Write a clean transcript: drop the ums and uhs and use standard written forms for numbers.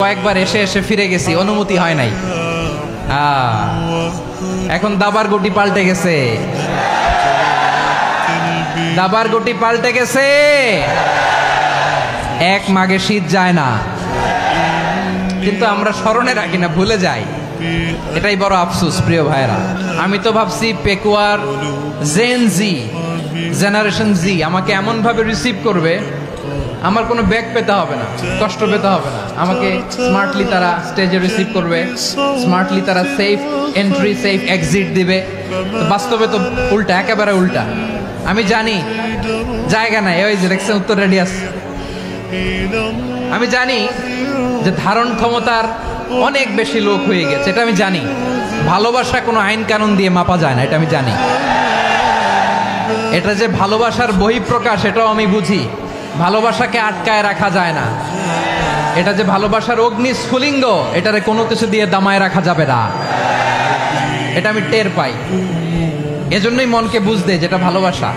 কয়েকবার এসে এসে ফিরে গেছি, অনুমতি হয় নাই। এখন দাবার গুটি পাল্টে গেছে, দাবার গুটি পাল্টে গেছে। এক মাঘে শীত যায় না, কিন্তু আমরা স্মরণে রাখি না, ভুলে যাই। এটাই বড় আফসোস প্রিয় ভাইরা। আমি তো ভাবছি পেকুয়ার জেন জি, জেনারেশন জি আমাকে এমন ভাবে রিসিভ করবে, আমার কোনো ব্যাক পেতে হবে না, কষ্ট পেতে হবে না। আমাকে স্মার্টলি তারা স্টেজে রিসিভ করবে, স্মার্টলি তারা সেফ এন্ট্রি সেফ এক্সিট দিবে। তো বাস্তবে তো উল্টা, একেবারে উল্টা। আমি জানি জায়গা নাই, ওই যে দেখছেন উত্তর রেডি আছে। আমি জানি যে ধারণ ক্ষমতার অনেক বেশি লোক হয়ে গেছে, এটা আমি জানি। ভালোবাসা কোনো আইন কানুন দিয়ে মাপা যায় না, এটা আমি জানি। এটা যে ভালোবাসার বহিঃপ্রকাশ, এটাও আমি বুঝি। ভালোবাসাকে আটকায় রাখা যায় না। এটা যে ভালোবাসার অগ্নি স্ফুলিঙ্গ, এটারে কোনো কিছু দিয়ে দামায় রাখা যাবে না, এটা আমি টের পাই। এজন্যই মনকে বুঝতে যেটা ভালোবাসা।